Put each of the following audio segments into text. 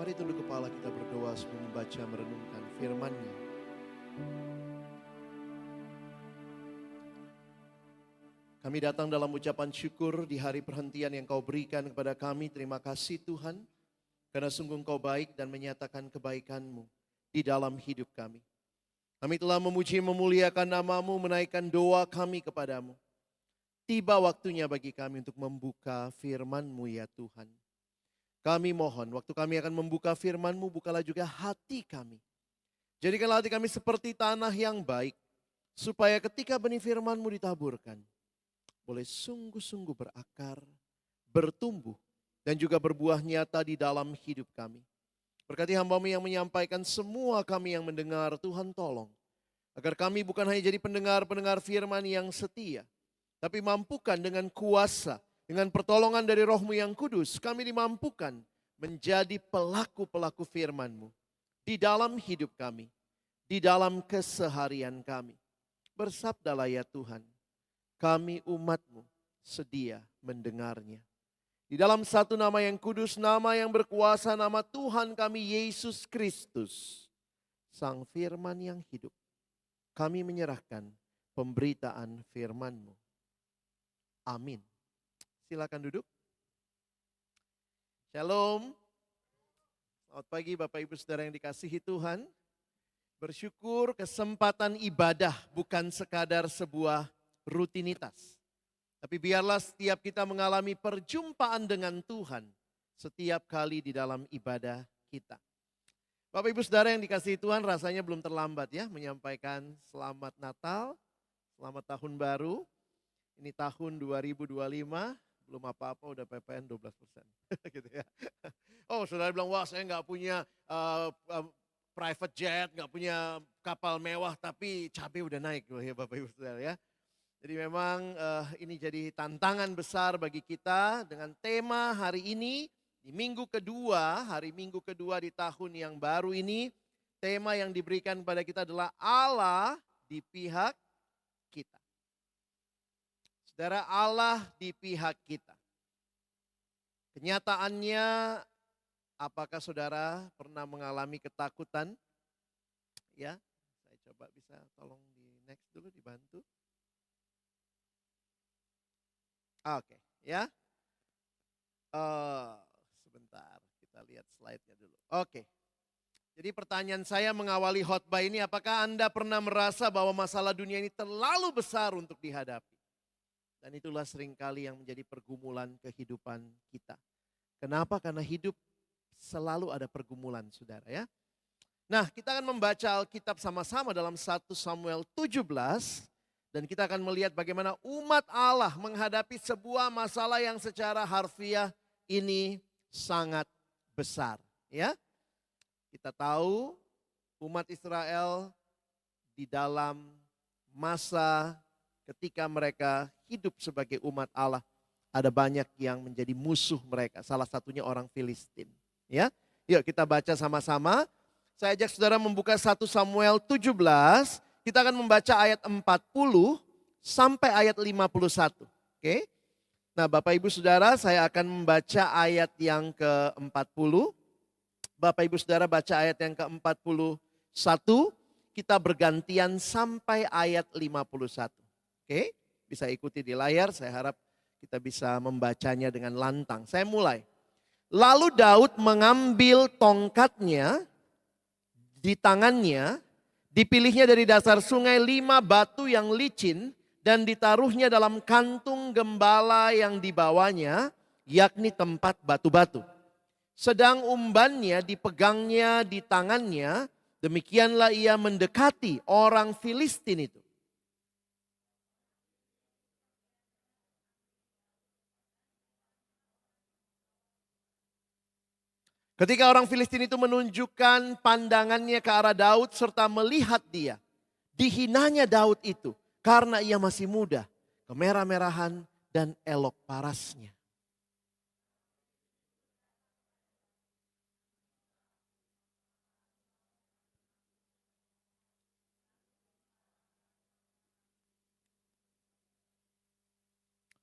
Mari tunduk kepala kita berdoa sebelum membaca merenungkan firman-Nya. Kami datang dalam ucapan syukur di hari perhentian yang Kau berikan kepada kami. Terima kasih Tuhan, karena sungguh Kau baik dan menyatakan kebaikan-Mu di dalam hidup kami. Kami telah memuji memuliakan nama-Mu, menaikkan doa kami kepadamu. Tiba waktunya bagi kami untuk membuka firman-Mu ya Tuhan. Kami mohon waktu kami akan membuka firman-Mu, bukalah juga hati kami. Jadikanlah hati kami seperti tanah yang baik, supaya ketika benih firman-Mu ditaburkan, boleh sungguh-sungguh berakar, bertumbuh, dan juga berbuah nyata di dalam hidup kami. Berkati hamba-Mu yang menyampaikan, semua kami yang mendengar, Tuhan tolong. Agar kami bukan hanya jadi pendengar-pendengar firman yang setia, tapi mampukan dengan kuasa, dengan pertolongan dari Roh-Mu yang kudus, kami dimampukan menjadi pelaku-pelaku firman-Mu di dalam hidup kami, di dalam keseharian kami. Bersabdalah ya Tuhan, kami umat-Mu sedia mendengarnya. Di dalam satu nama yang kudus, nama yang berkuasa, nama Tuhan kami Yesus Kristus, Sang Firman yang hidup, kami menyerahkan pemberitaan firman-Mu. Amin. Silakan duduk. Shalom. Selamat pagi Bapak Ibu Saudara yang dikasihi Tuhan. Bersyukur kesempatan ibadah bukan sekadar sebuah rutinitas. Tapi biarlah setiap kita mengalami perjumpaan dengan Tuhan setiap kali di dalam ibadah kita. Bapak Ibu Saudara yang dikasihi Tuhan, rasanya belum terlambat ya menyampaikan selamat Natal, selamat tahun baru. Ini tahun 2025, belum apa-apa udah PPN 12%. Gitu ya. Oh saudara bilang, wah saya nggak punya private jet, nggak punya kapal mewah, tapi cabai udah naik loh ya Bapak Ibu Saudara ya. Jadi memang ini jadi tantangan besar bagi kita dengan tema hari ini, di minggu kedua, hari minggu kedua di tahun yang baru ini, tema yang diberikan kepada kita adalah Allah di pihak kita. Saudara, Allah di pihak kita. Kenyataannya, apakah saudara pernah mengalami ketakutan? Ya, saya coba bisa tolong di next dulu, dibantu. Oke, ya. Sebentar, kita lihat slide-nya dulu. Oke. Jadi pertanyaan saya mengawali khotbah ini, apakah Anda pernah merasa bahwa masalah dunia ini terlalu besar untuk dihadapi? Dan itulah seringkali yang menjadi pergumulan kehidupan kita. Kenapa? Karena hidup selalu ada pergumulan, saudara ya. Nah, kita akan membaca Alkitab sama-sama dalam 1 Samuel 17. Dan kita akan melihat bagaimana umat Allah menghadapi sebuah masalah yang secara harfiah ini sangat besar. Ya, kita tahu umat Israel di dalam masa ketika mereka hidup sebagai umat Allah, ada banyak yang menjadi musuh mereka. Salah satunya orang Filistin. Ya, yuk kita baca sama-sama. Saya ajak saudara membuka 1 Samuel 17. Kita akan membaca ayat 40 sampai ayat 51. Oke. Nah Bapak Ibu Saudara, saya akan membaca ayat yang ke-40. Bapak Ibu Saudara baca ayat yang ke-41. Kita bergantian sampai ayat 51. Oke. Bisa ikuti di layar, saya harap kita bisa membacanya dengan lantang. Saya mulai. Lalu Daud mengambil tongkatnya di tangannya, dipilihnya dari dasar sungai 5 batu yang licin dan ditaruhnya dalam kantung gembala yang dibawanya, yakni tempat batu-batu. Sedang umbannya dipegangnya di tangannya, demikianlah ia mendekati orang Filistin itu. Ketika orang Filistin itu menunjukkan pandangannya ke arah Daud serta melihat dia, dihinanya Daud itu karena ia masih muda, kemerah-merahan dan elok parasnya.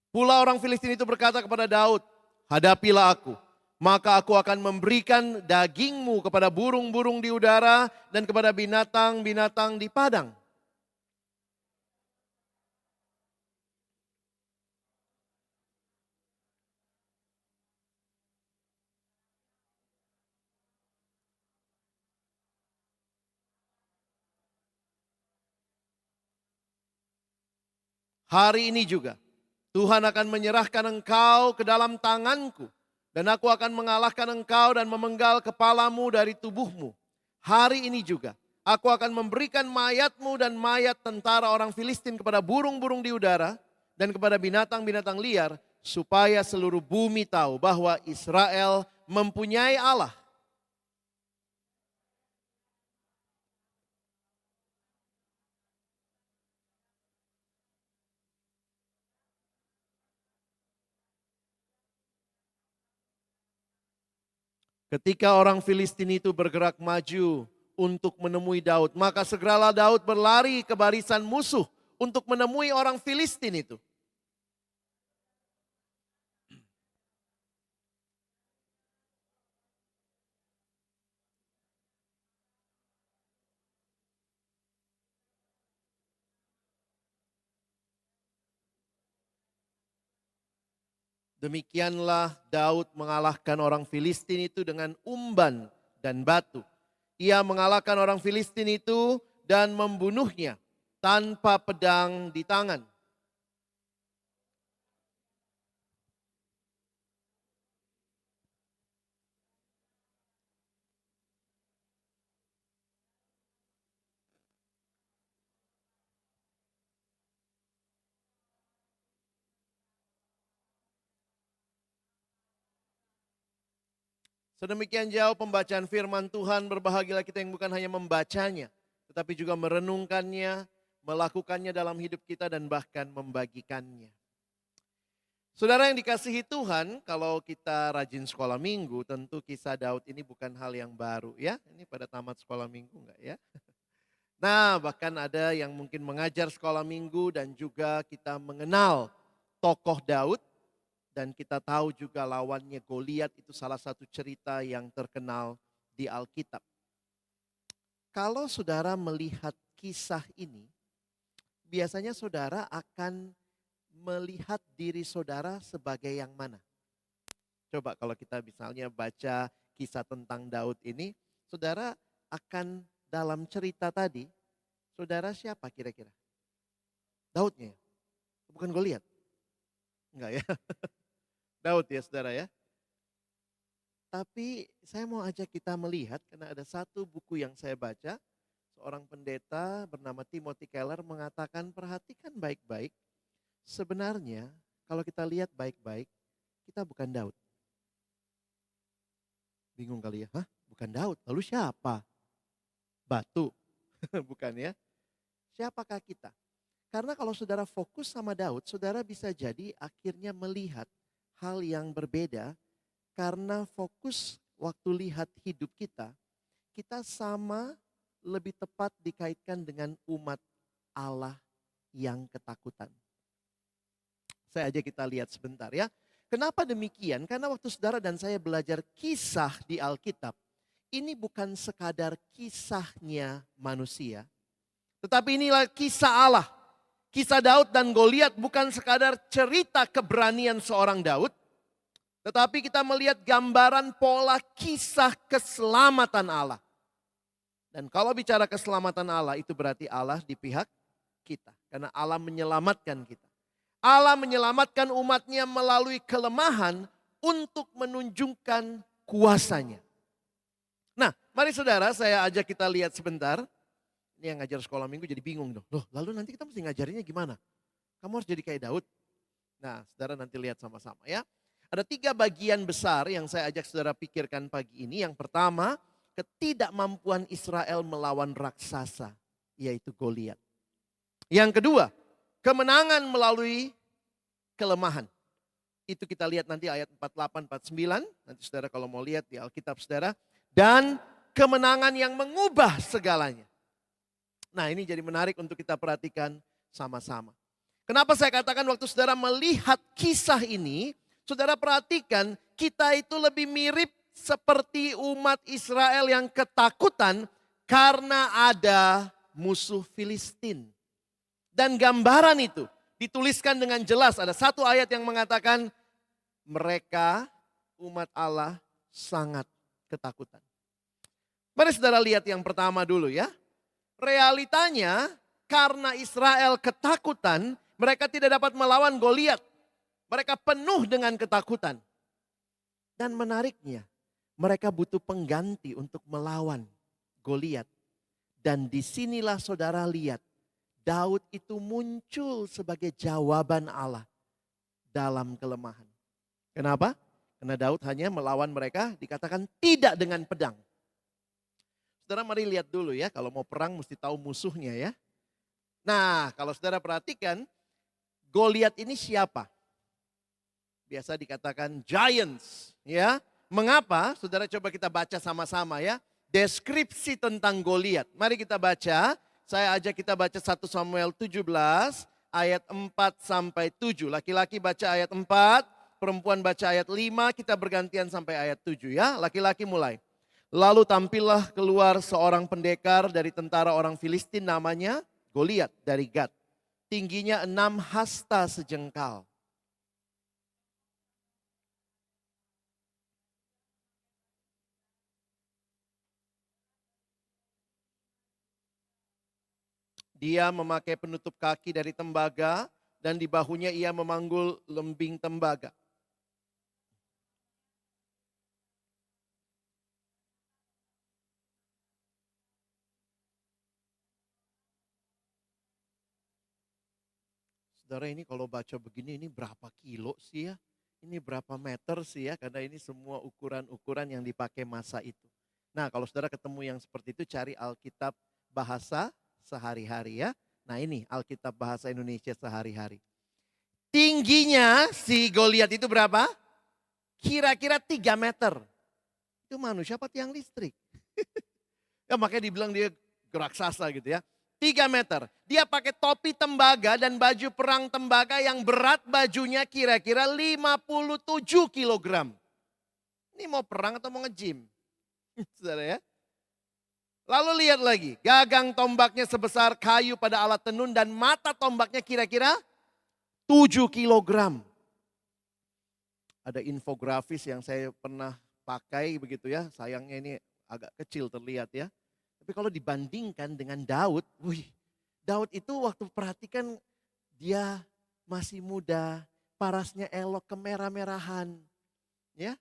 Pula orang Filistin itu berkata kepada Daud, hadapilah aku, Maka aku akan memberikan dagingmu kepada burung-burung di udara dan kepada binatang-binatang di padang. Hari ini juga Tuhan akan menyerahkan engkau ke dalam tanganku. Dan aku akan mengalahkan engkau dan memenggal kepalamu dari tubuhmu. Hari ini juga aku akan memberikan mayatmu dan mayat tentara orang Filistin kepada burung-burung di udara dan kepada binatang-binatang liar, supaya seluruh bumi tahu bahwa Israel mempunyai Allah. Ketika orang Filistin itu bergerak maju untuk menemui Daud, maka segeralah Daud berlari ke barisan musuh untuk menemui orang Filistin itu. Demikianlah Daud mengalahkan orang Filistin itu dengan umban dan batu. Ia mengalahkan orang Filistin itu dan membunuhnya tanpa pedang di tangan. Sedemikian jauh pembacaan firman Tuhan, berbahagialah kita yang bukan hanya membacanya, tetapi juga merenungkannya, melakukannya dalam hidup kita dan bahkan membagikannya. Saudara yang dikasihi Tuhan, kalau kita rajin sekolah minggu, tentu kisah Daud ini bukan hal yang baru ya. Ini pada tamat sekolah minggu enggak ya? Nah, bahkan ada yang mungkin mengajar sekolah minggu dan juga kita mengenal tokoh Daud. Dan kita tahu juga lawannya Goliat itu salah satu cerita yang terkenal di Alkitab. Kalau saudara melihat kisah ini, biasanya saudara akan melihat diri saudara sebagai yang mana? Coba kalau kita misalnya baca kisah tentang Daud ini, saudara akan dalam cerita tadi, saudara siapa kira-kira? Daudnya, bukan Goliat? Enggak ya? Daud ya saudara ya. Tapi saya mau ajak kita melihat karena ada satu buku yang saya baca. Seorang pendeta bernama Timothy Keller mengatakan perhatikan baik-baik. Sebenarnya kalau kita lihat baik-baik kita bukan Daud. Bingung kali ya, hah? Bukan Daud, lalu siapa? Batu, bukan ya. Siapakah kita? Karena kalau saudara fokus sama Daud, saudara bisa jadi akhirnya melihat hal yang berbeda karena fokus waktu lihat hidup kita sama lebih tepat dikaitkan dengan umat Allah yang ketakutan. Saya ajak kita lihat sebentar ya. Kenapa demikian? Karena waktu saudara dan saya belajar kisah di Alkitab, ini bukan sekadar kisahnya manusia, tetapi inilah kisah Allah. Kisah Daud dan Goliat bukan sekadar cerita keberanian seorang Daud, tetapi kita melihat gambaran pola kisah keselamatan Allah. Dan kalau bicara keselamatan Allah itu berarti Allah di pihak kita. Karena Allah menyelamatkan kita. Allah menyelamatkan umatnya melalui kelemahan untuk menunjukkan kuasanya. Nah, mari saudara saya ajak kita lihat sebentar. Ini yang ngajar sekolah minggu jadi bingung dong. Loh, lalu nanti kita mesti ngajarinnya gimana? Kamu harus jadi kayak Daud. Nah, saudara nanti lihat sama-sama ya. Ada 3 bagian besar yang saya ajak saudara pikirkan pagi ini. Yang pertama, ketidakmampuan Israel melawan raksasa, yaitu Goliat. Yang kedua, kemenangan melalui kelemahan. Itu kita lihat nanti ayat 48, 49. Nanti saudara kalau mau lihat di Alkitab saudara. Dan kemenangan yang mengubah segalanya. Nah ini jadi menarik untuk kita perhatikan sama-sama. Kenapa saya katakan waktu saudara melihat kisah ini, saudara perhatikan kita itu lebih mirip seperti umat Israel yang ketakutan karena ada musuh Filistin. Dan gambaran itu dituliskan dengan jelas. Ada satu ayat yang mengatakan mereka umat Allah sangat ketakutan. Mari saudara lihat yang pertama dulu ya. Realitanya karena Israel ketakutan, mereka tidak dapat melawan Goliat. Mereka penuh dengan ketakutan. Dan menariknya, mereka butuh pengganti untuk melawan Goliat. Dan disinilah saudara lihat, Daud itu muncul sebagai jawaban Allah dalam kelemahan. Kenapa? Karena Daud hanya melawan mereka dikatakan tidak dengan pedang. Saudara mari lihat dulu ya, kalau mau perang mesti tahu musuhnya ya. Nah kalau saudara perhatikan, Goliat ini siapa? Biasa dikatakan giants ya. Mengapa? Saudara coba kita baca sama-sama ya. Deskripsi tentang Goliat. Mari kita baca. Saya ajak kita baca 1 Samuel 17 ayat 4 sampai 7. Laki-laki baca ayat 4, perempuan baca ayat 5, kita bergantian sampai ayat 7 ya. Laki-laki mulai. Lalu tampillah keluar seorang pendekar dari tentara orang Filistin namanya Goliat dari Gat. Tingginya 6 hasta sejengkal. Dia memakai penutup kaki dari tembaga dan di bahunya ia memanggul lembing tembaga. Saudara ini kalau baca begini ini berapa kilo sih ya? Ini berapa meter sih ya? Karena ini semua ukuran-ukuran yang dipakai masa itu. Nah kalau saudara ketemu yang seperti itu cari Alkitab bahasa sehari-hari ya. Nah ini Alkitab bahasa Indonesia sehari-hari. Tingginya si Goliat itu berapa? Kira-kira 3 meter. Itu manusia apa tiang listrik? Ya makanya dibilang dia raksasa gitu ya. 3 meter. Dia pakai topi tembaga dan baju perang tembaga yang berat bajunya kira-kira 57 kilogram. Ini mau perang atau mau nge-gym? Saudara ya. Lalu lihat lagi, gagang tombaknya sebesar kayu pada alat tenun dan mata tombaknya kira-kira 7 kilogram. Ada infografis yang saya pernah pakai begitu ya, sayangnya ini agak kecil terlihat ya. Tapi kalau dibandingkan dengan Daud, Daud itu waktu perhatikan dia masih muda, parasnya elok kemerah-merahan. Ya,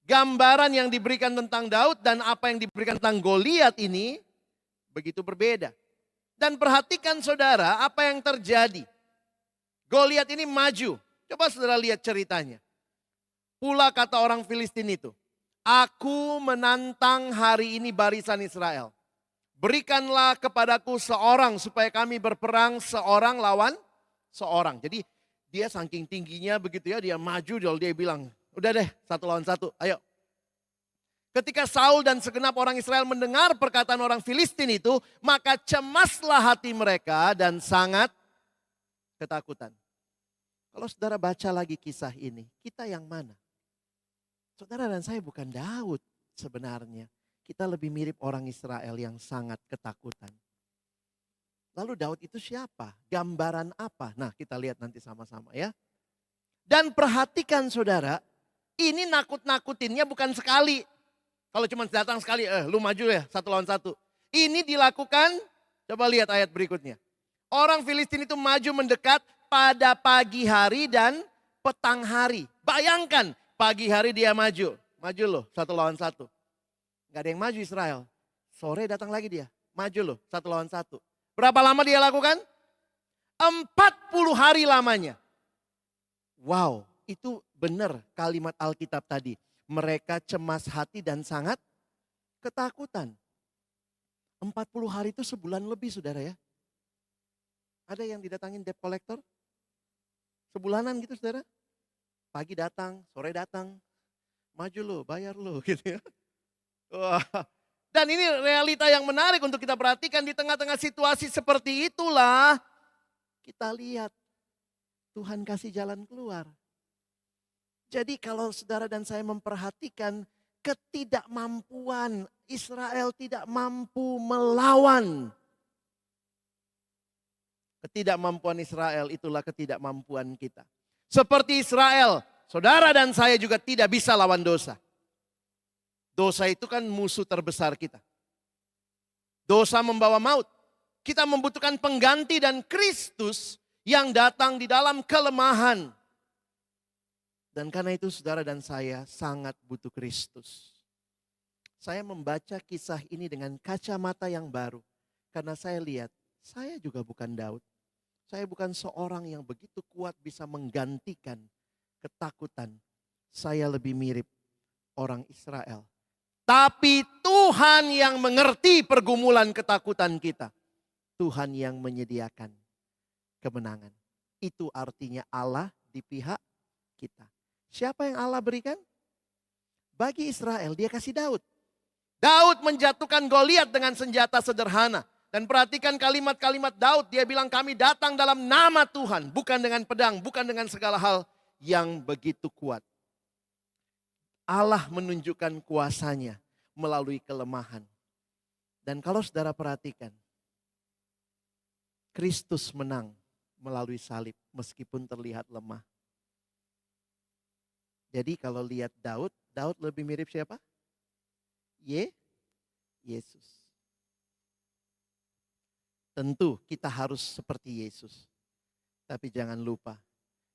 gambaran yang diberikan tentang Daud dan apa yang diberikan tentang Goliat ini begitu berbeda. Dan perhatikan saudara apa yang terjadi. Goliat ini maju. Coba saudara lihat ceritanya. Pula kata orang Filistin itu, aku menantang hari ini barisan Israel. Berikanlah kepadaku seorang supaya kami berperang seorang lawan seorang. Jadi dia saking tingginya begitu ya, dia maju dia bilang, udah deh 1 lawan 1, ayo. Ketika Saul dan segenap orang Israel mendengar perkataan orang Filistin itu, maka cemaslah hati mereka dan sangat ketakutan. Kalau saudara baca lagi kisah ini, kita yang mana? Saudara dan saya bukan Daud sebenarnya. Kita lebih mirip orang Israel yang sangat ketakutan. Lalu Daud itu siapa? Gambaran apa? Nah kita lihat nanti sama-sama ya. Dan perhatikan saudara, ini nakut-nakutinnya bukan sekali. Kalau cuma datang sekali, lu maju ya 1 lawan 1. Ini dilakukan, coba lihat ayat berikutnya. Orang Filistin itu maju mendekat pada pagi hari dan petang hari. Bayangkan, pagi hari dia maju. Maju loh 1 lawan 1. Gak ada yang maju Israel. Sore datang lagi dia, maju loh 1 lawan 1. Berapa lama dia lakukan? 40 hari lamanya. Wow, itu benar kalimat Alkitab tadi. Mereka cemas hati dan sangat ketakutan. 40 hari itu sebulan lebih saudara ya. Ada yang didatangin debt collector? Sebulanan gitu saudara. Pagi datang, sore datang. Maju lo, bayar lo gitu ya. Wah. Dan ini realita yang menarik untuk kita perhatikan di tengah-tengah situasi seperti itulah. Kita lihat Tuhan kasih jalan keluar. Jadi kalau saudara dan saya memperhatikan ketidakmampuan Israel tidak mampu melawan. Ketidakmampuan Israel itulah ketidakmampuan kita. Seperti Israel, saudara dan saya juga tidak bisa lawan dosa. Dosa itu kan musuh terbesar kita. Dosa membawa maut. Kita membutuhkan pengganti dan Kristus yang datang di dalam kelemahan. Dan karena itu saudara dan saya sangat butuh Kristus. Saya membaca kisah ini dengan kacamata yang baru. Karena saya lihat, saya juga bukan Daud. Saya bukan seorang yang begitu kuat bisa menggantikan ketakutan. Saya lebih mirip orang Israel. Tapi Tuhan yang mengerti pergumulan ketakutan kita. Tuhan yang menyediakan kemenangan. Itu artinya Allah di pihak kita. Siapa yang Allah berikan? Bagi Israel dia kasih Daud. Daud menjatuhkan Goliat dengan senjata sederhana. Dan perhatikan kalimat-kalimat Daud. Dia bilang kami datang dalam nama Tuhan. Bukan dengan pedang, bukan dengan segala hal yang begitu kuat. Allah menunjukkan kuasanya melalui kelemahan. Dan kalau saudara perhatikan, Kristus menang melalui salib meskipun terlihat lemah. Jadi kalau lihat Daud, Daud lebih mirip siapa? Yesus. Tentu kita harus seperti Yesus. Tapi jangan lupa,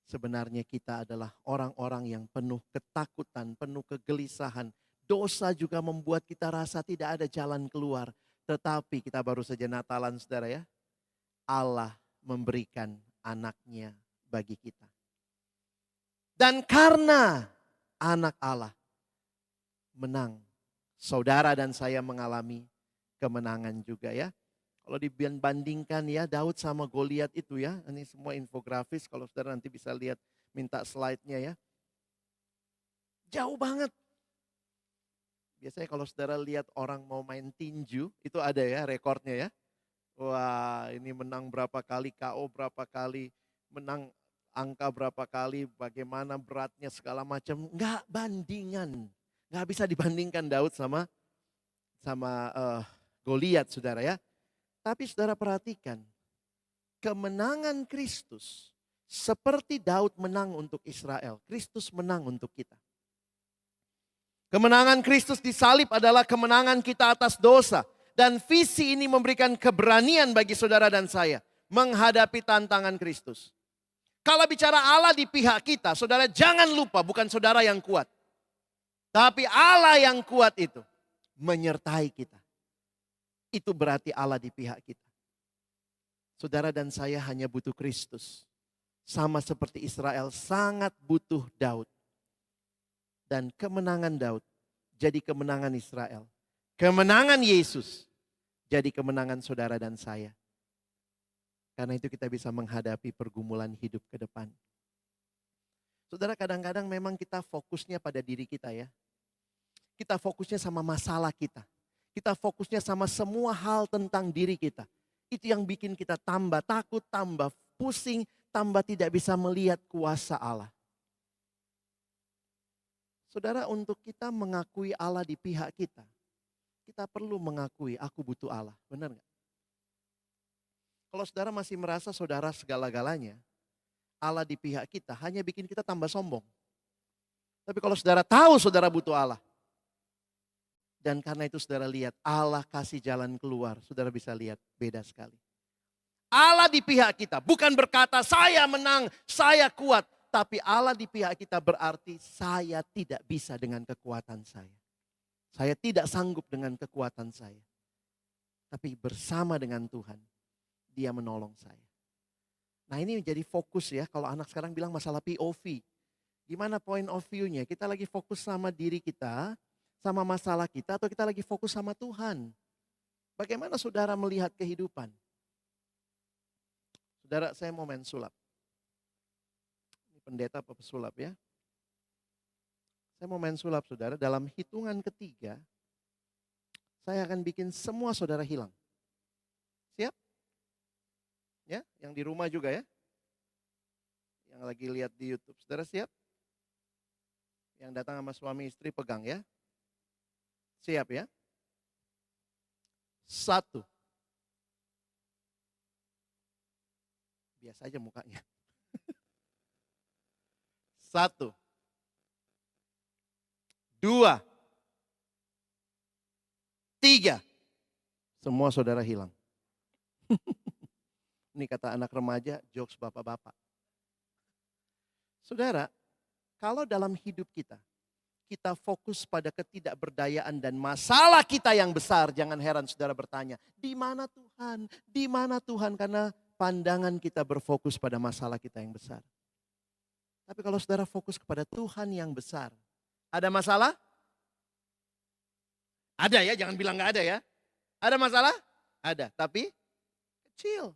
sebenarnya kita adalah orang-orang yang penuh ketakutan, penuh kegelisahan. Dosa juga membuat kita rasa tidak ada jalan keluar. Tetapi kita baru saja Natalan saudara ya. Allah memberikan anaknya bagi kita. Dan karena anak Allah menang, saudara dan saya mengalami kemenangan juga ya. Kalau dibandingkan ya Daud sama Goliat itu ya, ini semua infografis kalau saudara nanti bisa lihat, minta slide-nya ya. Jauh banget. Biasanya kalau saudara lihat orang mau main tinju, itu ada ya rekornya ya. Wah ini menang berapa kali, KO berapa kali, menang angka berapa kali, bagaimana beratnya segala macam. Enggak bandingan. Enggak bisa dibandingkan Daud sama Goliat saudara ya. Tapi saudara perhatikan, kemenangan Kristus seperti Daud menang untuk Israel, Kristus menang untuk kita. Kemenangan Kristus di salib adalah kemenangan kita atas dosa. Dan visi ini memberikan keberanian bagi saudara dan saya menghadapi tantangan Kristus. Kalau bicara Allah di pihak kita, saudara jangan lupa bukan saudara yang kuat. Tapi Allah yang kuat itu menyertai kita. Itu berarti Allah di pihak kita. Saudara dan saya hanya butuh Kristus. Sama seperti Israel sangat butuh Daud. Dan kemenangan Daud jadi kemenangan Israel. Kemenangan Yesus jadi kemenangan saudara dan saya. Karena itu kita bisa menghadapi pergumulan hidup ke depan. Saudara kadang-kadang memang kita fokusnya pada diri kita ya. Kita fokusnya sama masalah kita. Kita fokusnya sama semua hal tentang diri kita. Itu yang bikin kita tambah takut, tambah pusing, tambah tidak bisa melihat kuasa Allah. Saudara, untuk kita mengakui Allah di pihak kita, kita perlu mengakui aku butuh Allah. Benar nggak? Kalau saudara masih merasa saudara segala-galanya, Allah di pihak kita hanya bikin kita tambah sombong. Tapi kalau saudara tahu saudara butuh Allah, dan karena itu saudara lihat Allah kasih jalan keluar, saudara bisa lihat beda sekali. Allah di pihak kita bukan berkata saya menang, saya kuat. Tapi Allah di pihak kita berarti saya tidak bisa dengan kekuatan saya. Saya tidak sanggup dengan kekuatan saya. Tapi bersama dengan Tuhan, Dia menolong saya. Nah ini menjadi fokus ya, kalau anak sekarang bilang masalah POV. Gimana point of view-nya? Kita lagi fokus sama diri kita, sama masalah kita, atau kita lagi fokus sama Tuhan? Bagaimana saudara melihat kehidupan? Saudara, saya mau main sulap. Ini pendeta apa pesulap ya? Saya mau main sulap saudara, dalam hitungan ketiga, saya akan bikin semua saudara hilang. Siap? Ya, yang di rumah juga ya. Yang lagi lihat di YouTube, saudara siap? Yang datang sama suami istri pegang ya. Siap ya. 1. Biasa aja mukanya. 1. 2. 3. Semua saudara hilang. Ini kata anak remaja, jokes bapak-bapak. Saudara, kalau dalam hidup kita, kita fokus pada ketidakberdayaan dan masalah kita yang besar, jangan heran saudara bertanya, di mana Tuhan? Di mana Tuhan? Karena pandangan kita berfokus pada masalah kita yang besar. Tapi kalau saudara fokus kepada Tuhan yang besar, ada masalah? Ada ya, jangan bilang gak ada ya. Ada masalah? Ada, tapi kecil.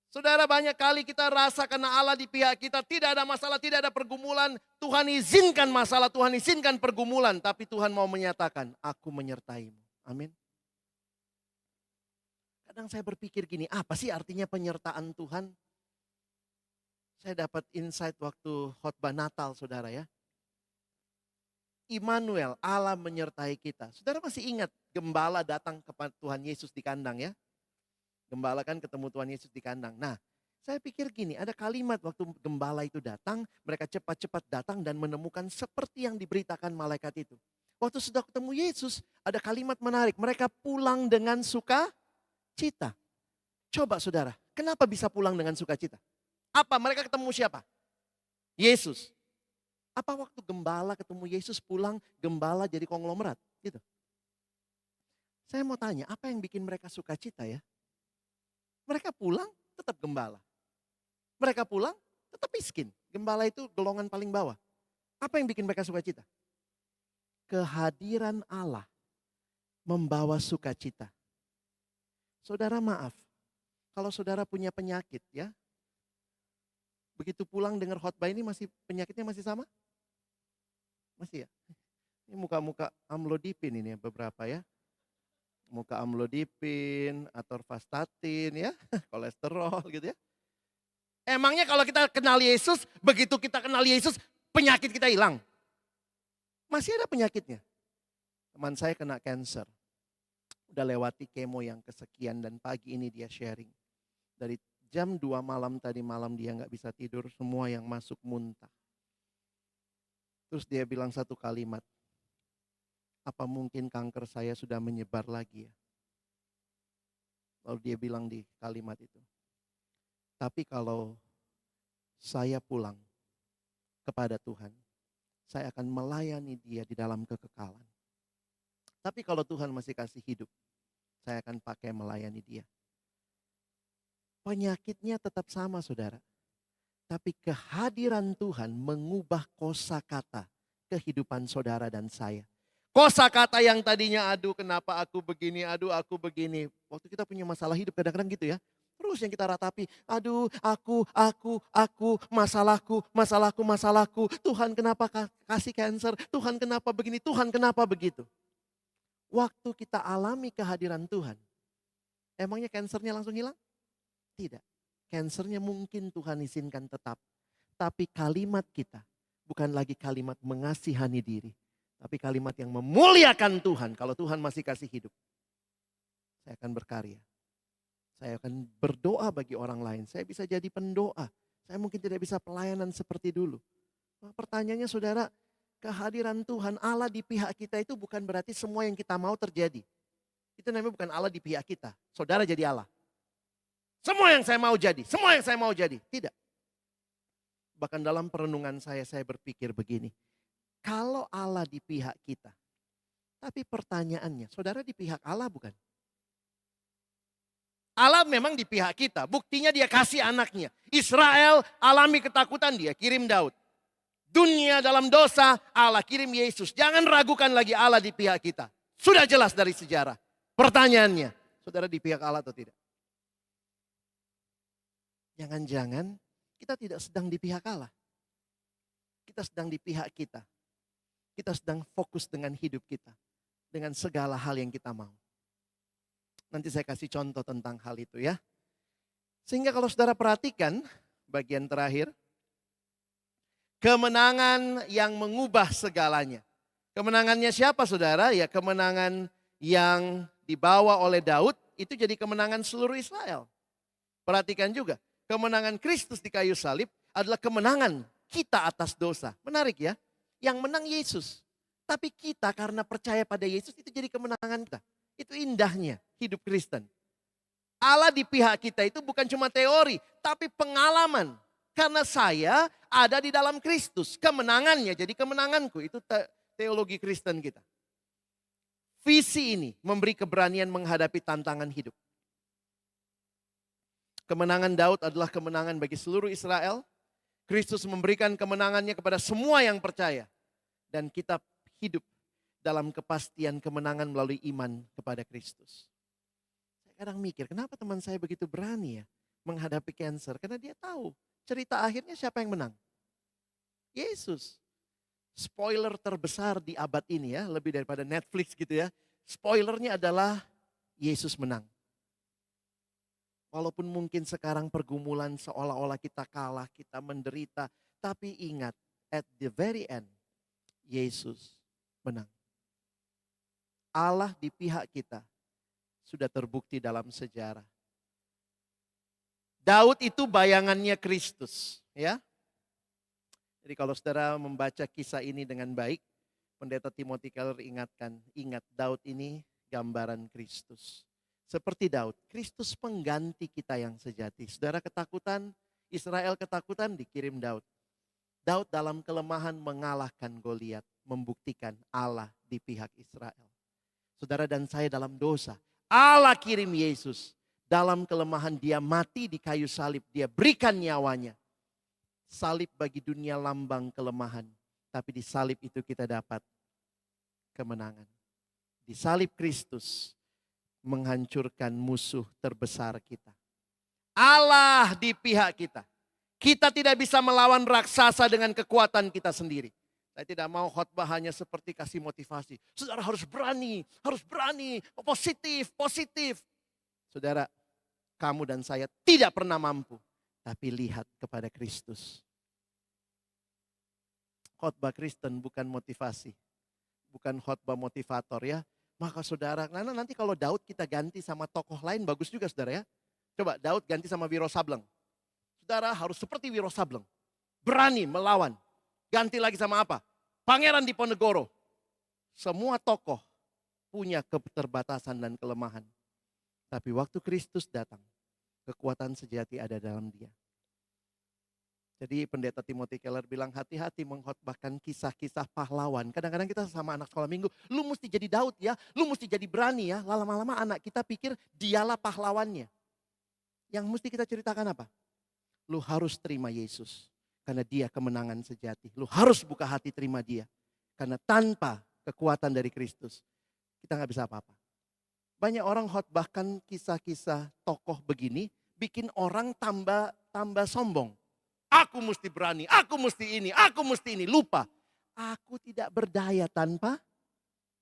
Saudara, banyak kali kita rasa karena Allah di pihak kita, tidak ada masalah, tidak ada pergumulan. Tuhan izinkan masalah, Tuhan izinkan pergumulan. Tapi Tuhan mau menyatakan, aku menyertaimu. Amin. Kadang saya berpikir gini, apa sih artinya penyertaan Tuhan? Saya dapat insight waktu khotbah Natal saudara ya. Immanuel, Allah menyertai kita. Saudara masih ingat gembala datang kepada Tuhan Yesus di kandang ya? Gembala kan ketemu Tuhan Yesus di kandang. Nah, saya pikir gini, ada kalimat waktu gembala itu datang, mereka cepat-cepat datang dan menemukan seperti yang diberitakan malaikat itu. Waktu sudah ketemu Yesus, ada kalimat menarik. Mereka pulang dengan sukacita. Coba saudara, kenapa bisa pulang dengan sukacita? Apa? Mereka ketemu siapa? Yesus. Apa waktu gembala ketemu Yesus pulang, gembala jadi konglomerat? Gitu. Saya mau tanya, apa yang bikin mereka sukacita ya? Mereka pulang, tetap gembala. Mereka pulang, tetap miskin. Gembala itu golongan paling bawah. Apa yang bikin mereka sukacita? Kehadiran Allah membawa sukacita. Saudara maaf, kalau saudara punya penyakit ya, begitu pulang dengar khotbah ini penyakitnya masih sama? Masih ya? Ini muka-muka amlodipin ini beberapa ya. Muka amlodipin, atorvastatin ya, kolesterol gitu ya. Emangnya kalau kita kenal Yesus, begitu kita kenal Yesus, penyakit kita hilang? Masih ada penyakitnya. Teman saya kena cancer. Udah lewati kemo yang kesekian dan pagi ini dia sharing. Dari jam 2 malam tadi malam dia gak bisa tidur, semua yang masuk muntah. Terus dia bilang satu kalimat, apa mungkin kanker saya sudah menyebar lagi ya? Lalu dia bilang di kalimat itu, tapi kalau saya pulang kepada Tuhan, saya akan melayani dia di dalam kekekalan. Tapi kalau Tuhan masih kasih hidup, saya akan pakai melayani dia. Penyakitnya tetap sama saudara. Tapi kehadiran Tuhan mengubah kosakata kehidupan saudara dan saya. Kosakata yang tadinya aduh kenapa aku begini, aduh aku begini. Waktu kita punya masalah hidup kadang-kadang gitu ya. Terus yang kita ratapi, aduh aku, masalahku. Tuhan kenapa kasih cancer, Tuhan kenapa begini, Tuhan kenapa begitu. Waktu kita alami kehadiran Tuhan, emangnya cancernya langsung hilang? Tidak. Cancernya mungkin Tuhan izinkan tetap. Tapi kalimat kita bukan lagi kalimat mengasihani diri. Tapi kalimat yang memuliakan Tuhan. Kalau Tuhan masih kasih hidup, saya akan berkarya. Saya akan berdoa bagi orang lain. Saya bisa jadi pendoa. Saya mungkin tidak bisa pelayanan seperti dulu. Pertanyaannya saudara, kehadiran Tuhan Allah di pihak kita itu bukan berarti semua yang kita mau terjadi. Itu namanya bukan Allah di pihak kita. Saudara jadi Allah. Semua yang saya mau jadi, semua yang saya mau jadi. Tidak. Bahkan dalam perenungan saya berpikir begini. Kalau Allah di pihak kita, tapi pertanyaannya, saudara di pihak Allah bukan? Allah memang di pihak kita, buktinya dia kasih anaknya. Israel alami ketakutan, dia kirim Daud. Dunia dalam dosa, Allah kirim Yesus. Jangan ragukan lagi Allah di pihak kita. Sudah jelas dari sejarah. Pertanyaannya, saudara di pihak Allah atau tidak? Jangan-jangan kita tidak sedang di pihak Allah. Kita sedang di pihak kita. Kita sedang fokus dengan hidup kita. Dengan segala hal yang kita mau. Nanti saya kasih contoh tentang hal itu ya. Sehingga kalau saudara perhatikan bagian terakhir. Kemenangan yang mengubah segalanya. Kemenangannya siapa saudara? Ya kemenangan yang dibawa oleh Daud itu jadi kemenangan seluruh Israel. Perhatikan juga, kemenangan Kristus di kayu salib adalah kemenangan kita atas dosa. Menarik ya, yang menang Yesus. Tapi kita karena percaya pada Yesus itu jadi kemenangan kita. Itu indahnya hidup Kristen. Allah di pihak kita itu bukan cuma teori, tapi pengalaman. Karena saya ada di dalam Kristus. Kemenangannya jadi kemenanganku. Itu teologi Kristen kita. Visi ini memberi keberanian menghadapi tantangan hidup. Kemenangan Daud adalah kemenangan bagi seluruh Israel. Kristus memberikan kemenangannya kepada semua yang percaya. Dan kita hidup dalam kepastian kemenangan melalui iman kepada Kristus. Saya kadang mikir, kenapa teman saya begitu berani ya menghadapi cancer? Karena dia tahu cerita akhirnya siapa yang menang? Yesus. Spoiler terbesar di abad ini ya, lebih daripada Netflix gitu ya. Spoilernya adalah Yesus menang. Walaupun mungkin sekarang pergumulan seolah-olah kita kalah, kita menderita. Tapi ingat, at the very end, Yesus menang. Allah di pihak kita sudah terbukti dalam sejarah. Daud itu bayangannya Kristus, ya. Jadi kalau saudara membaca kisah ini dengan baik, Pendeta Timothy Keller ingatkan, ingat Daud ini gambaran Kristus. Seperti Daud, Kristus pengganti kita yang sejati. Saudara ketakutan, Israel ketakutan, dikirim Daud. Daud dalam kelemahan mengalahkan Goliat, membuktikan Allah di pihak Israel. Saudara dan saya dalam dosa, Allah kirim Yesus. Dalam kelemahan dia mati di kayu salib, dia berikan nyawanya. Salib bagi dunia lambang kelemahan. Tapi di salib itu kita dapat kemenangan. Di salib Kristus menghancurkan musuh terbesar kita. Allah di pihak kita. Kita tidak bisa melawan raksasa dengan kekuatan kita sendiri. Saya tidak mau khotbah hanya seperti kasih motivasi. Saudara harus berani, positif, positif. Saudara, kamu dan saya tidak pernah mampu. Tapi lihat kepada Kristus. Khotbah Kristen bukan motivasi. Bukan khotbah motivator ya. Maka saudara, nanti kalau Daud kita ganti sama tokoh lain bagus juga saudara ya. Coba Daud ganti sama Wiro Sableng. Saudara harus seperti Wiro Sableng. Berani melawan. Ganti lagi sama apa? Pangeran Diponegoro. Semua tokoh punya keterbatasan dan kelemahan. Tapi waktu Kristus datang, kekuatan sejati ada dalam dia. Jadi Pendeta Timothy Keller bilang hati-hati mengkhotbahkan kisah-kisah pahlawan. Kadang-kadang kita sama anak sekolah minggu, lu mesti jadi Daud ya, lu mesti jadi berani ya. Lama-lama anak kita pikir dialah pahlawannya. Yang mesti kita ceritakan apa? Lu harus terima Yesus. Karena dia kemenangan sejati. Lu harus buka hati terima dia. Karena tanpa kekuatan dari Kristus, kita gak bisa apa-apa. Banyak orang khotbahkan kisah-kisah tokoh begini, bikin orang tambah sombong. Aku mesti berani, aku mesti ini, lupa. Aku tidak berdaya tanpa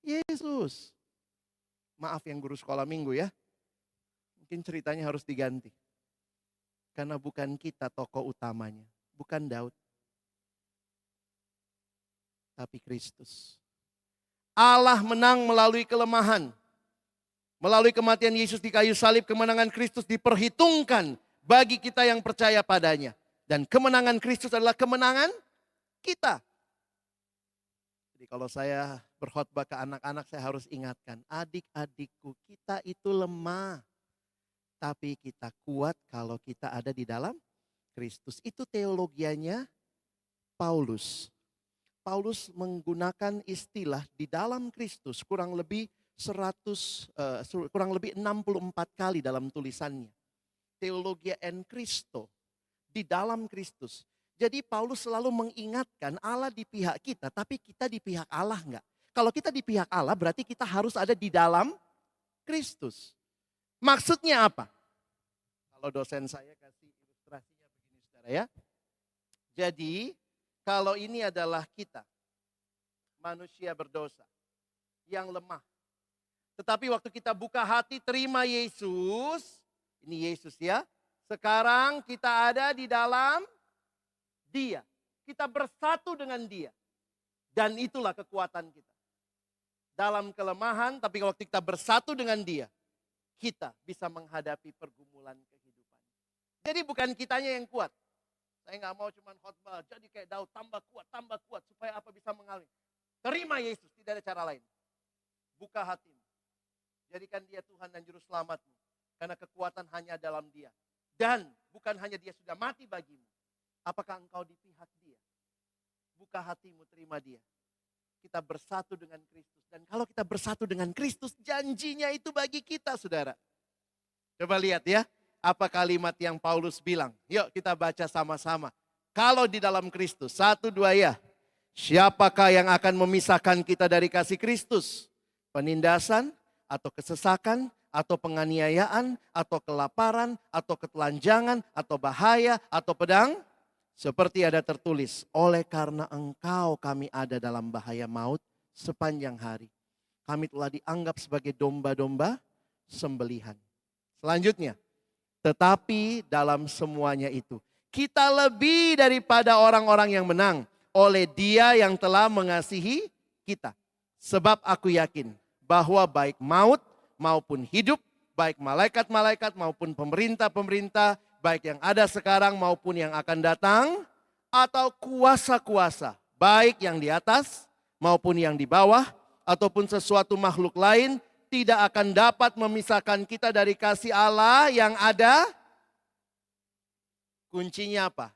Yesus. Maaf yang guru sekolah minggu ya. Mungkin ceritanya harus diganti. Karena bukan kita tokoh utamanya, bukan Daud. Tapi Kristus. Allah menang melalui kelemahan. Melalui kematian Yesus di kayu salib, kemenangan Kristus diperhitungkan bagi kita yang percaya padanya. Dan kemenangan Kristus adalah kemenangan kita. Jadi kalau saya berkhotbah ke anak-anak, saya harus ingatkan, adik-adikku, kita itu lemah. Tapi kita kuat kalau kita ada di dalam Kristus. Itu teologianya Paulus. Paulus menggunakan istilah di dalam Kristus kurang lebih 64 kali dalam tulisannya. Teologia en Christo, di dalam Kristus. Jadi Paulus selalu mengingatkan Allah di pihak kita, tapi kita di pihak Allah enggak. Kalau kita di pihak Allah berarti kita harus ada di dalam Kristus. Maksudnya apa? Kalau dosen saya kasih ilustrasinya begini saudara ya. Jadi kalau ini adalah kita, manusia berdosa yang lemah. Tetapi waktu kita buka hati terima Yesus, ini Yesus ya. Sekarang kita ada di dalam Dia. Kita bersatu dengan Dia. Dan itulah kekuatan kita. Dalam kelemahan, tapi waktu kita bersatu dengan Dia, kita bisa menghadapi pergumulan kehidupan. Jadi bukan kitanya yang kuat. Saya nggak mau cuma khotbah, jadi kayak Daud, tambah kuat, supaya apa bisa mengalami. Terima Yesus, tidak ada cara lain. Buka hatimu. Jadikan Dia Tuhan dan Juru Selamatmu. Karena kekuatan hanya dalam Dia. Dan bukan hanya Dia sudah mati bagimu. Apakah engkau di pihak Dia? Buka hatimu, terima Dia. Kita bersatu dengan Kristus. Dan kalau kita bersatu dengan Kristus, janjinya itu bagi kita, saudara. Coba lihat ya, apa kalimat yang Paulus bilang. Yuk kita baca sama-sama. Kalau di dalam Kristus, 1, 2 ya. Siapakah yang akan memisahkan kita dari kasih Kristus? Penindasan, atau kesesakan, atau penganiayaan, atau kelaparan, atau ketelanjangan, atau bahaya, atau pedang? Seperti ada tertulis, oleh karena engkau kami ada dalam bahaya maut sepanjang hari. Kami telah dianggap sebagai domba-domba sembelihan. Selanjutnya, tetapi dalam semuanya itu, kita lebih daripada orang-orang yang menang oleh Dia yang telah mengasihi kita. Sebab aku yakin bahwa baik maut maupun hidup, baik malaikat-malaikat maupun pemerintah-pemerintah, baik yang ada sekarang maupun yang akan datang, atau kuasa-kuasa, baik yang di atas maupun yang di bawah, ataupun sesuatu makhluk lain, tidak akan dapat memisahkan kita dari kasih Allah yang ada. Kuncinya apa?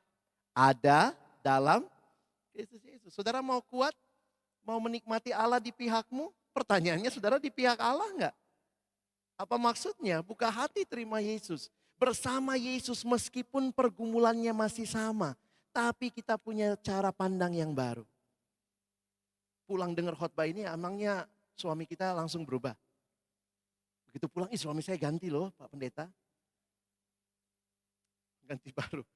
Ada dalam Kristus Yesus. Saudara mau kuat? Mau menikmati Allah di pihakmu? Pertanyaannya, saudara di pihak Allah enggak? Apa maksudnya? Buka hati, terima Yesus. Bersama Yesus meskipun pergumulannya masih sama. Tapi kita punya cara pandang yang baru. Pulang dengar khotbah ini emangnya suami kita langsung berubah. Begitu pulang, suami saya ganti loh Pak Pendeta. Ganti baru.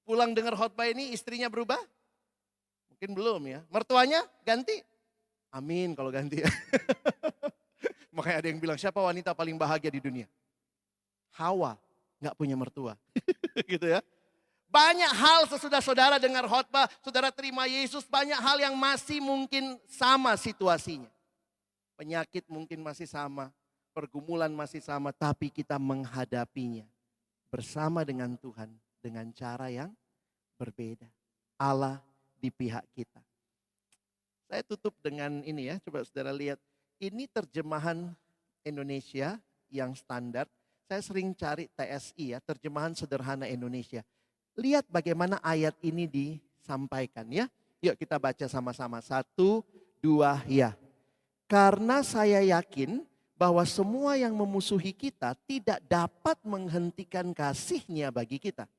Pulang dengar khotbah ini istrinya berubah? Mungkin belum ya. Mertuanya ganti? Amin kalau ganti ya. Makanya ada yang bilang, siapa wanita paling bahagia di dunia? Hawa. Nggak punya mertua. Gitu ya. Banyak hal sesudah saudara dengar khotbah, saudara terima Yesus, banyak hal yang masih mungkin sama situasinya. Penyakit mungkin masih sama, pergumulan masih sama, tapi kita menghadapinya bersama dengan Tuhan dengan cara yang berbeda. Allah di pihak kita. Saya tutup dengan ini ya, coba saudara lihat. Ini terjemahan Indonesia yang standar. Saya sering cari TSI ya, terjemahan sederhana Indonesia. Lihat bagaimana ayat ini disampaikan ya. Yuk kita baca sama-sama. 1, 2 ya. Karena saya yakin bahwa semua yang memusuhi kita tidak dapat menghentikan kasih-Nya bagi kita.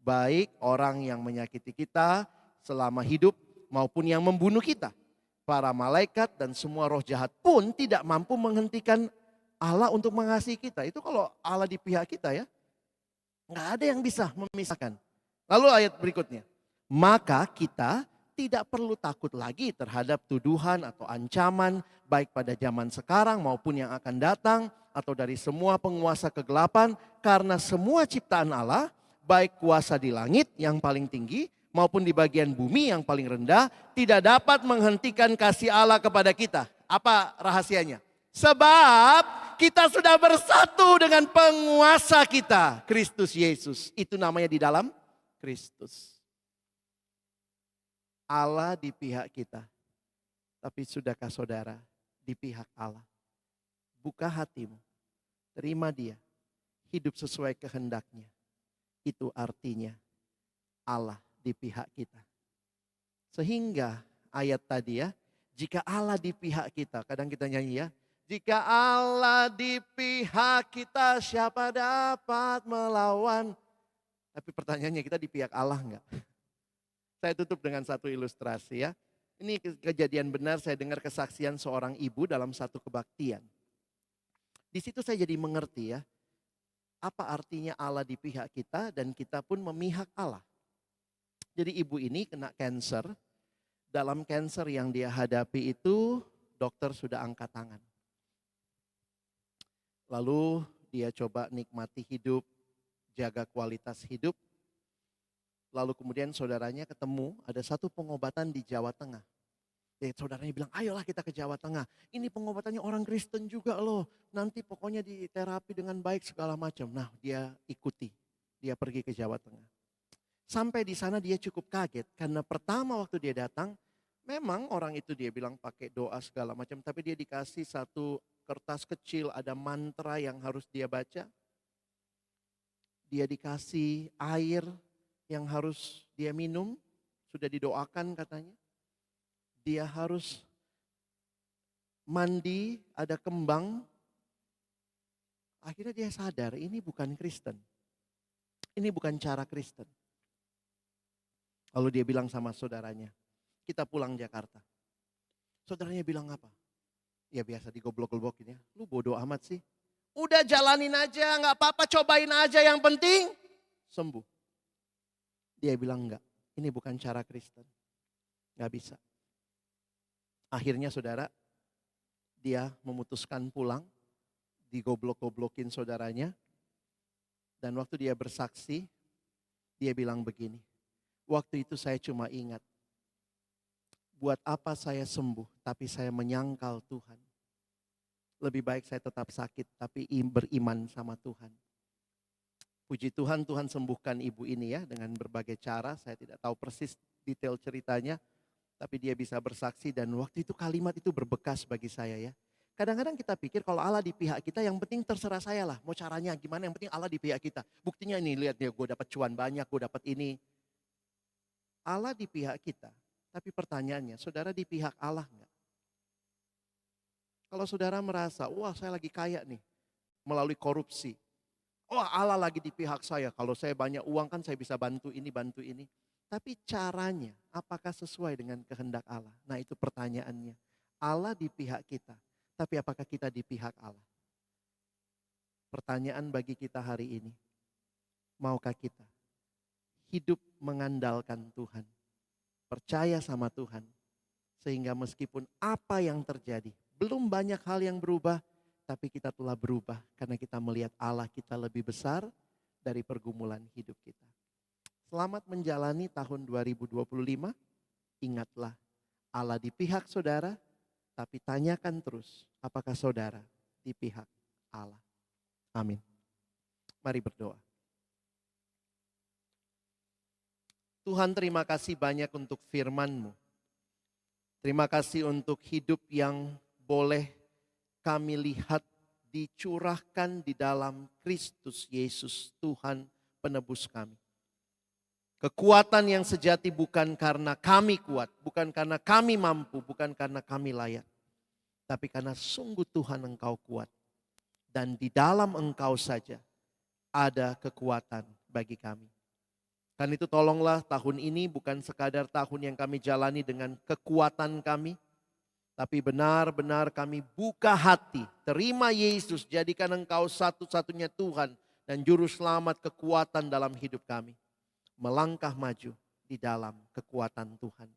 Baik orang yang menyakiti kita selama hidup maupun yang membunuh kita. Para malaikat dan semua roh jahat pun tidak mampu menghentikan Allah untuk mengasihi kita. Itu kalau Allah di pihak kita ya. Nggak ada yang bisa memisahkan. Lalu ayat berikutnya. Maka kita tidak perlu takut lagi terhadap tuduhan atau ancaman. Baik pada zaman sekarang maupun yang akan datang. Atau dari semua penguasa kegelapan. Karena semua ciptaan Allah. Baik kuasa di langit yang paling tinggi. Maupun di bagian bumi yang paling rendah. Tidak dapat menghentikan kasih Allah kepada kita. Apa rahasianya? Sebab kita sudah bersatu dengan penguasa kita, Kristus Yesus. Itu namanya di dalam Kristus. Allah di pihak kita. Tapi sudahkah saudara di pihak Allah? Buka hatimu, terima Dia, hidup sesuai kehendak-Nya. Itu artinya Allah di pihak kita. Sehingga ayat tadi ya, jika Allah di pihak kita, kadang kita nyanyi ya, jika Allah di pihak kita, siapa dapat melawan? Tapi pertanyaannya, kita di pihak Allah enggak? Saya tutup dengan satu ilustrasi ya. Ini kejadian benar, saya dengar kesaksian seorang ibu dalam satu kebaktian. Di situ saya jadi mengerti ya, apa artinya Allah di pihak kita dan kita pun memihak Allah. Jadi ibu ini kena cancer. Dalam cancer yang dia hadapi itu, dokter sudah angkat tangan. Lalu dia coba nikmati hidup, jaga kualitas hidup. Lalu kemudian saudaranya ketemu ada satu pengobatan di Jawa Tengah. Jadi saudaranya bilang, ayolah kita ke Jawa Tengah. Ini pengobatannya orang Kristen juga loh. Nanti pokoknya diterapi dengan baik segala macam. Nah dia ikuti, dia pergi ke Jawa Tengah. Sampai di sana dia cukup kaget karena pertama waktu dia datang, memang orang itu dia bilang pakai doa segala macam. Tapi dia dikasih satu kertas kecil ada mantra yang harus dia baca. Dia dikasih air yang harus dia minum, sudah didoakan katanya. Dia harus mandi, ada kembang. Akhirnya dia sadar ini bukan Kristen. Ini bukan cara Kristen. Lalu dia bilang sama saudaranya, kita pulang Jakarta. Saudaranya bilang apa? Ya biasa digoblok-goblokin ya. Lu bodoh amat sih. Udah jalanin aja, gak apa-apa, cobain aja, yang penting sembuh. Dia bilang enggak, ini bukan cara Kristen. Gak bisa. Akhirnya saudara, dia memutuskan pulang, digoblok-goblokin saudaranya. Dan waktu dia bersaksi, dia bilang begini, waktu itu saya cuma ingat, buat apa saya sembuh, tapi saya menyangkal Tuhan. Lebih baik saya tetap sakit, tapi beriman sama Tuhan. Puji Tuhan, Tuhan sembuhkan ibu ini ya dengan berbagai cara. Saya tidak tahu persis detail ceritanya. Tapi dia bisa bersaksi dan waktu itu kalimat itu berbekas bagi saya ya. Kadang-kadang kita pikir kalau Allah di pihak kita yang penting terserah saya lah. Mau caranya gimana yang penting Allah di pihak kita. Buktinya ini lihat dia gue dapat cuan banyak, gue dapat ini. Allah di pihak kita. Tapi pertanyaannya, saudara di pihak Allah enggak? Kalau saudara merasa, wah saya lagi kaya nih melalui korupsi. Oh Allah lagi di pihak saya, kalau saya banyak uang kan saya bisa bantu ini, bantu ini. Tapi caranya apakah sesuai dengan kehendak Allah? Nah itu pertanyaannya. Allah di pihak kita, tapi apakah kita di pihak Allah? Pertanyaan bagi kita hari ini. Maukah kita hidup mengandalkan Tuhan? Percaya sama Tuhan. Sehingga meskipun apa yang terjadi, belum banyak hal yang berubah, tapi kita telah berubah karena kita melihat Allah kita lebih besar dari pergumulan hidup kita. Selamat menjalani tahun 2025. Ingatlah Allah di pihak saudara, tapi tanyakan terus apakah saudara di pihak Allah. Amin. Mari berdoa. Tuhan terima kasih banyak untuk firman-Mu. Terima kasih untuk hidup yang boleh kami lihat dicurahkan di dalam Kristus Yesus Tuhan penebus kami. Kekuatan yang sejati bukan karena kami kuat, bukan karena kami mampu, bukan karena kami layak. Tapi karena sungguh Tuhan Engkau kuat. Dan di dalam Engkau saja ada kekuatan bagi kami. Karena itu tolonglah tahun ini bukan sekadar tahun yang kami jalani dengan kekuatan kami. Tapi benar-benar kami buka hati, terima Yesus, jadikan Engkau satu-satunya Tuhan dan Juru Selamat kekuatan dalam hidup kami. Melangkah maju di dalam kekuatan Tuhan.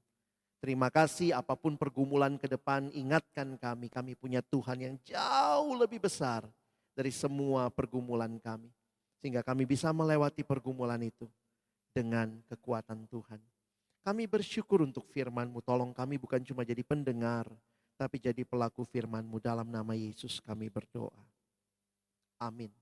Terima kasih apapun pergumulan ke depan, ingatkan kami punya Tuhan yang jauh lebih besar dari semua pergumulan kami. Sehingga kami bisa melewati pergumulan itu dengan kekuatan Tuhan. Kami bersyukur untuk firman-Mu, tolong kami bukan cuma jadi pendengar, tapi jadi pelaku firman-Mu. Dalam nama Yesus kami berdoa. Amin.